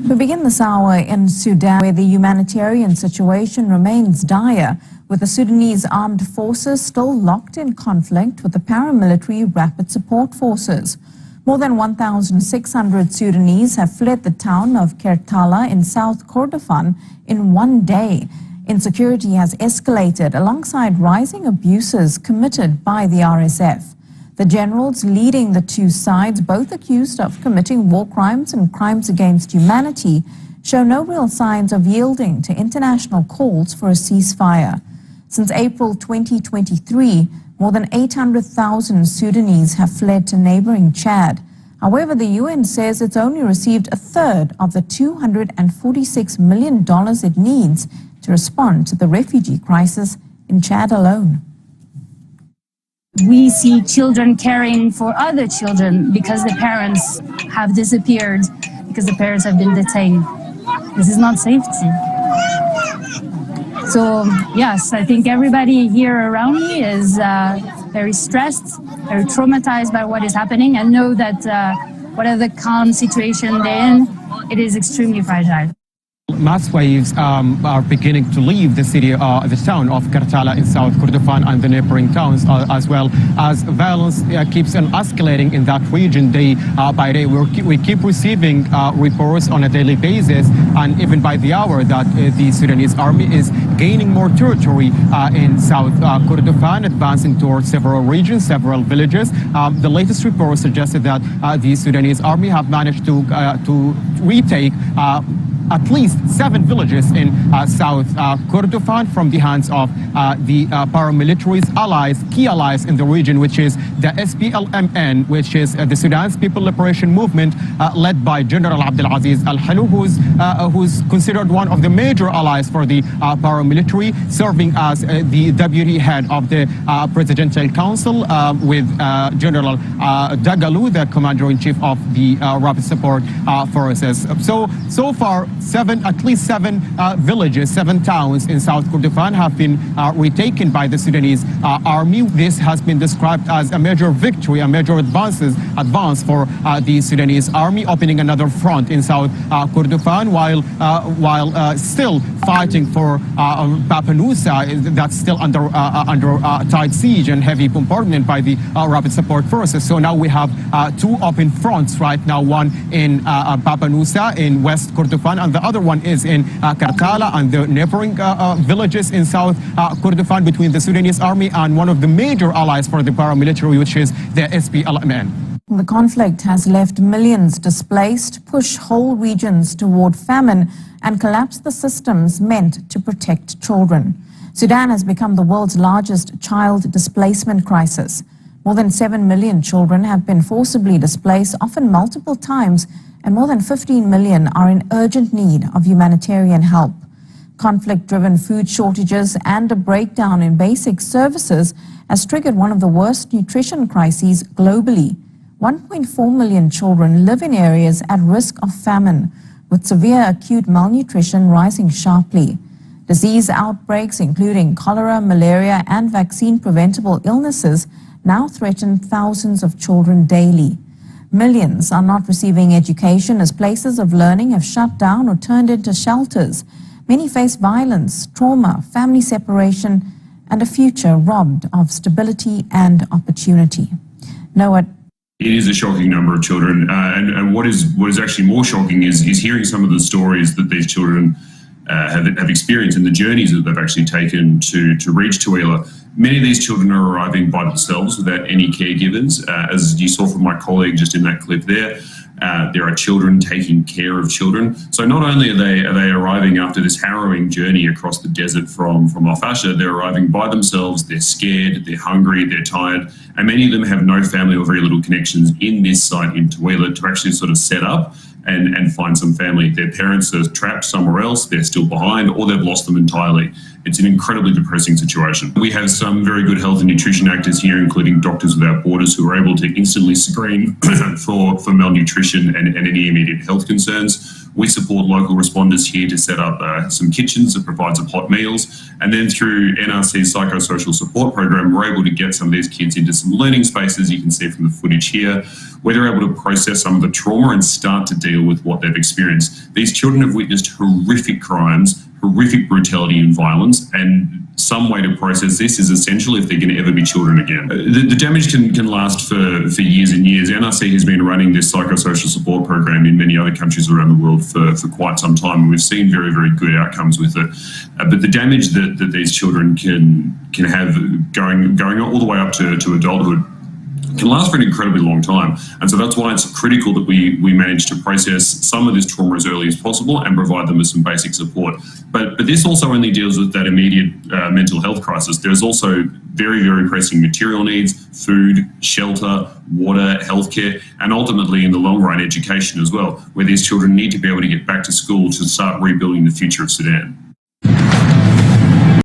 We begin this hour in Sudan, where the humanitarian situation remains dire, with the Sudanese armed forces still locked in conflict with the paramilitary rapid support forces. More than 1,600 Sudanese have fled the town of Kertala in South Kordofan in one day. Insecurity has escalated alongside rising abuses committed by the RSF. The generals leading the two sides, both accused of committing war crimes and crimes against humanity, show no real signs of yielding to international calls for a ceasefire. Since April 2023, more than 800,000 Sudanese have fled to neighboring Chad. However, the UN says it's only received a third of the $246 million it needs to respond to the refugee crisis in Chad alone. We see children caring for other children because the parents have disappeared, because the parents have been detained. This is not safety. So, yes, I think everybody here around me is very stressed, very traumatized by what is happening, and know that whatever the calm situation they're in, it is extremely fragile. Mass waves are beginning to leave the city, the town of Kertala in South Kordofan and the neighboring towns, as well as violence keeps on escalating in that region day by day. We keep receiving reports on a daily basis, and even by the hour, that the Sudanese army is gaining more territory in South Kordofan, advancing towards several regions, several villages. The latest report suggested that the Sudanese army have managed to retake at least 7 villages in South Kordofan from the hands of the paramilitaries allies, key allies in the region, which is the SPLMN, which is the Sudan's People Liberation Movement, led by General Abdelaziz Al-Halu, who's considered one of the major allies for the paramilitary, serving as the deputy head of the Presidential Council with General Dagalu, the Commander-in-Chief of the Rapid Support Forces. So far, at least seven villages, 7 towns in South Kordofan have been retaken by the Sudanese army. This has been described as a major victory, a major advance for the Sudanese army, opening another front in South Kordofan, while still fighting for Papanusa, that's still under tight siege and heavy bombardment by the Rapid Support Forces. So now we have 2 open fronts right now, one in Papanusa in West Kordofan, and the other one is in Kertala and the neighboring villages in South Kordofan, between the Sudanese army and one of the major allies for the paramilitary, which is the SPLMN. The conflict has left millions displaced, pushed whole regions toward famine, and collapsed the systems meant to protect children. Sudan has become the world's largest child displacement crisis. More than 7 million children have been forcibly displaced, often multiple times, and more than 15 million are in urgent need of humanitarian help. Conflict-driven food shortages and a breakdown in basic services has triggered one of the worst nutrition crises globally. 1.4 million children live in areas at risk of famine, with severe acute malnutrition rising sharply. Disease outbreaks, including cholera, malaria, and vaccine-preventable illnesses, now threaten thousands of children daily. Millions are not receiving education as places of learning have shut down or turned into shelters. Many face violence, trauma, family separation, and a future robbed of stability and opportunity. Noah. It is a shocking number of children, and what is actually more shocking is hearing some of the stories that these children have experienced and the journeys that they've actually taken to reach Tooele. Many of these children are arriving by themselves without any caregivers. As you saw from my colleague just in that clip there are children taking care of children. So not only are they arriving after this harrowing journey across the desert from Al Fasher, they're arriving by themselves, they're scared, they're hungry, they're tired, and many of them have no family or very little connections in this site in Tooele to actually sort of set up and find some family. Their parents are trapped somewhere else, they're still behind, or they've lost them entirely. It's an incredibly depressing situation. We have some very good health and nutrition actors here, including Doctors Without Borders, who are able to instantly screen for malnutrition and any immediate health concerns. We support local responders here to set up some kitchens that provide some hot meals. And then through NRC's psychosocial support program, we're able to get some of these kids into some learning spaces, you can see from the footage here, where they're able to process some of the trauma and start to deal with what they've experienced. These children have witnessed horrific crimes, horrific brutality and violence, and some way to process this is essential if they're going to ever be children again. The damage can last for years and years. NRC has been running this psychosocial support program in many other countries around the world for quite some time, and we've seen very, very good outcomes with it. But the damage that these children can have going all the way up to adulthood can last for an incredibly long time. And so that's why it's critical that we manage to process some of this trauma as early as possible and provide them with some basic support. But this also only deals with that immediate mental health crisis. There's also very, very pressing material needs, food, shelter, water, healthcare, and ultimately in the long run, education as well, where these children need to be able to get back to school to start rebuilding the future of Sudan.